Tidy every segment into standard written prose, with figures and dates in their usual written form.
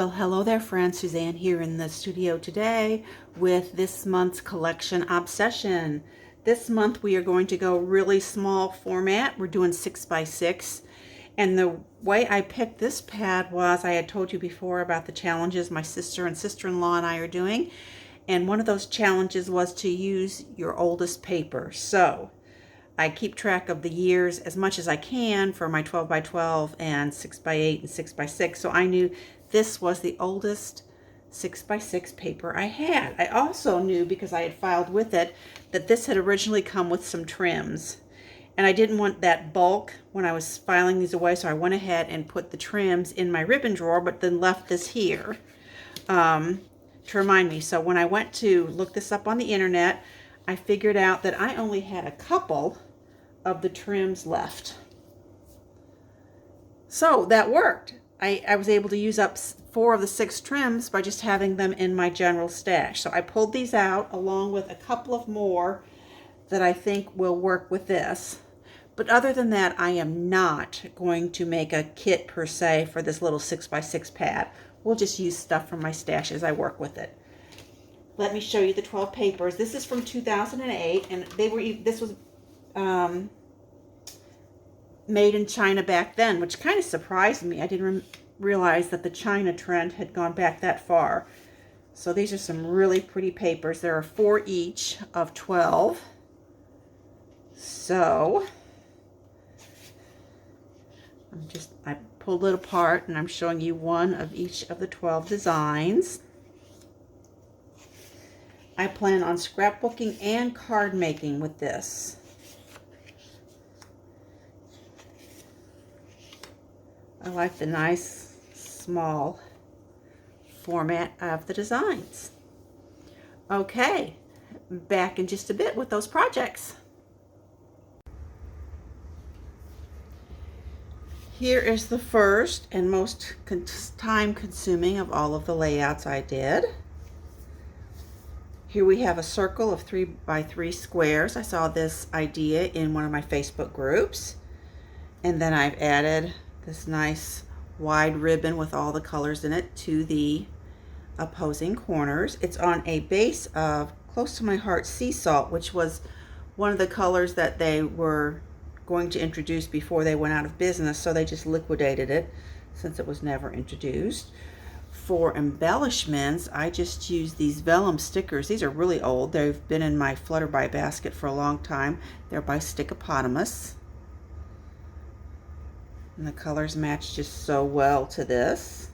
Well, hello there, friends. Suzanne here in the studio today with this month's collection obsession. This month we are going to go really small format. We're doing 6 by 6. And the way I picked this pad was, I had told you before about the challenges my sister and sister-in-law and I are doing. And one of those challenges was to use your oldest paper. So I keep track of the years as much as I can for my 12 by 12 and 6 by 8 and 6 by 6. So I knew this was the oldest 6 by 6 paper I had. I also knew, because I had filed with it, that this had originally come with some trims. And I didn't want that bulk when I was filing these away, so I went ahead and put the trims in my ribbon drawer, but then left this here to remind me. So when I went to look this up on the internet, I figured out that I only had a couple of the trims left. So that worked. I was able to use up 4 of the 6 trims by just having them in my general stash. So I pulled these out along with a couple of more that I think will work with this. But other than that, I am not going to make a kit per se for this little 6 by 6 pad. We'll just use stuff from my stash as I work with it. Let me show you the 12 papers. This is from 2008, and this was made in China back then, which kind of surprised me. I didn't realize that the China trend had gone back that far. So these are some really pretty papers. There are 4 each of 12. So I pulled it apart and I'm showing you one of each of the 12 designs. I plan on scrapbooking and card making with this. I like the nice small format of the designs. Okay, back in just a bit with those projects. Here is the first and most time consuming of all of the layouts I did. Here we have a circle of 3 by 3 squares. I saw this idea in one of my Facebook groups. And then I've added this nice wide ribbon with all the colors in it to the opposing corners. It's on a base of Close to My Heart Sea Salt, which was one of the colors that they were going to introduce before they went out of business, so they just liquidated it since it was never introduced. For embellishments, I just used these vellum stickers. These are really old. They've been in my Flutterby basket for a long time. They're by Stickopotamus. And the colors match just so well to this.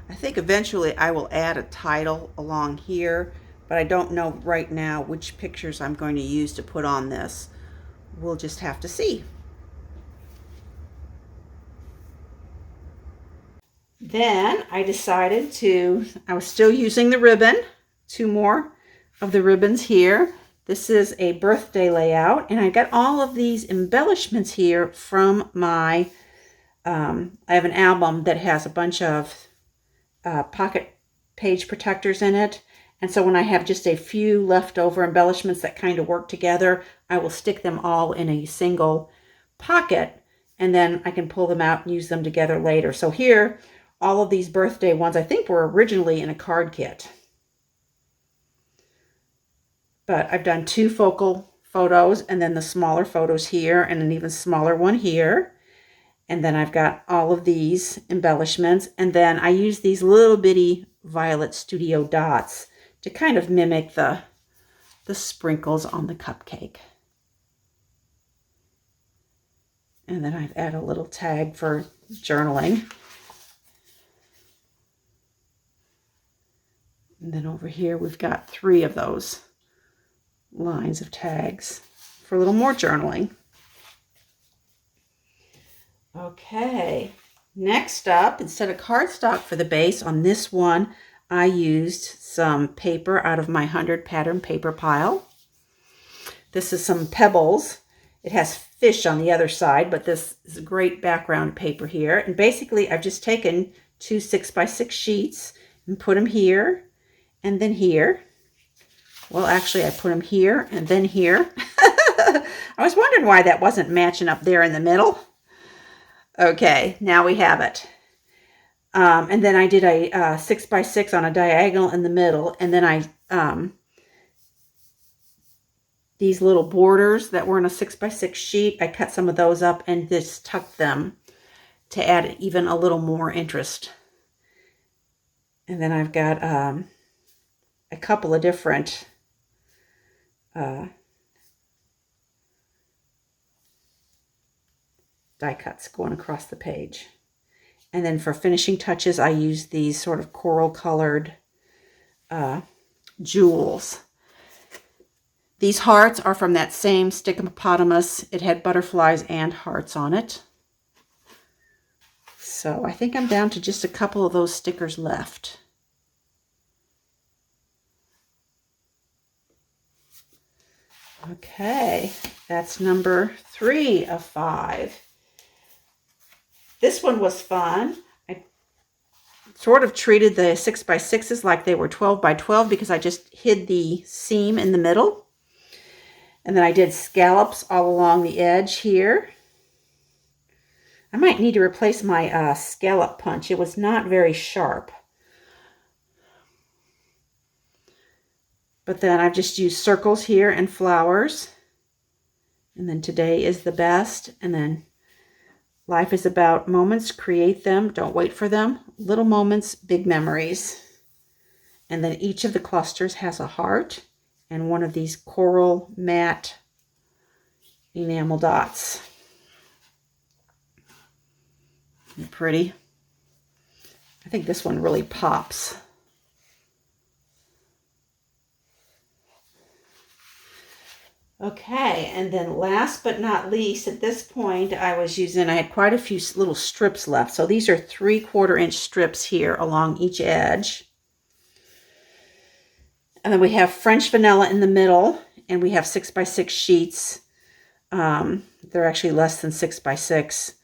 I think eventually I will add a title along here, but I don't know right now which pictures I'm going to use to put on this. We'll just have to see. Then I decided I was still using the ribbon, 2 more of the ribbons here. This is a birthday layout, and I got all of these embellishments here from my, I have an album that has a bunch of pocket page protectors in it. And so when I have just a few leftover embellishments that kind of work together, I will stick them all in a single pocket, and then I can pull them out and use them together later. So here, all of these birthday ones, I think, were originally in a card kit. But I've done 2 focal photos, and then the smaller photos here, and an even smaller one here. And then I've got all of these embellishments. And then I use these little bitty Violet Studio dots to kind of mimic the sprinkles on the cupcake. And then I've added a little tag for journaling. And then over here, we've got 3 of those lines of tags for a little more journaling. Okay, next up, instead of cardstock for the base, on this one, I used some paper out of my 100 pattern paper pile. This is some pebbles. It has fish on the other side, but this is a great background paper here. And basically, I've just taken 2 6 by 6 sheets and put them here and then here, Well, actually, I put them here and then here. I was wondering why that wasn't matching up there in the middle. Okay, now we have it. And then I did a 6x6 on a diagonal in the middle, and then I these little borders that were in a 6x6 sheet, I cut some of those up and just tucked them to add even a little more interest. And then I've got a couple of different die cuts going across the page. And then for finishing touches, I use these sort of coral colored jewels. These hearts are from that same Stickopotamus. It had butterflies and hearts on it. So I think I'm down to just a couple of those stickers left. Okay, that's number 3 of 5. This one was fun. I sort of treated the 6x6s like they were 12x12 because I just hid the seam in the middle. And then I did scallops all along the edge here. I might need to replace my scallop punch. It was not very sharp. But then I've just used circles here and flowers. And then today is the best. And then life is about moments. Create them. Don't wait for them. Little moments, big memories. And then each of the clusters has a heart and one of these coral matte enamel dots. Isn't it pretty? I think this one really pops. Okay, and then last but not least, at this point I had quite a few little strips left. So these are 3/4 inch strips here along each edge. And then we have French vanilla in the middle, and we have 6x6 sheets. They're actually less than 6x6.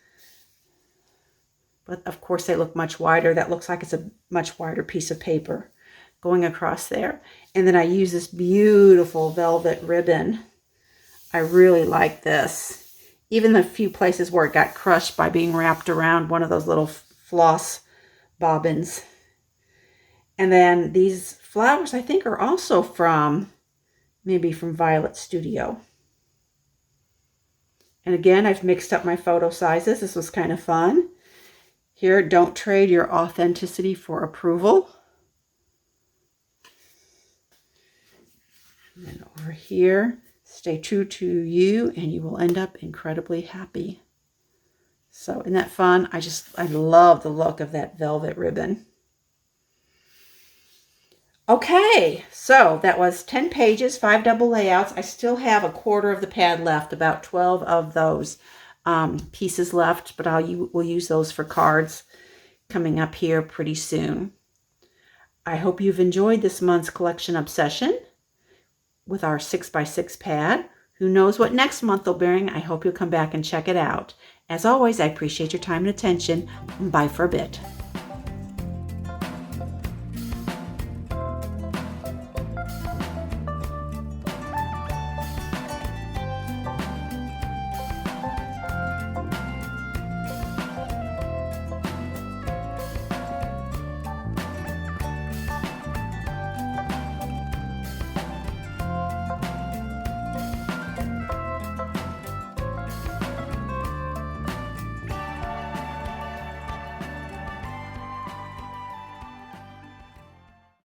But of course they look much wider. That looks like it's a much wider piece of paper going across there. And then I use this beautiful velvet ribbon. I really like this. Even the few places where it got crushed by being wrapped around one of those little floss bobbins. And then these flowers, I think, are also maybe from Violet Studio. And again, I've mixed up my photo sizes. This was kind of fun. Here, don't trade your authenticity for approval. And then over here, stay true to you and you will end up incredibly happy. So isn't that fun? I love the look of that velvet ribbon. Okay, so that was 10 pages, 5 double layouts. I still have 1/4 of the pad left, about 12 of those pieces left, but we'll use those for cards coming up here pretty soon. I hope you've enjoyed this month's collection obsession with our 6x6 pad. Who knows what next month will bring? I hope you'll come back and check it out. As always, I appreciate your time and attention. Bye for a bit.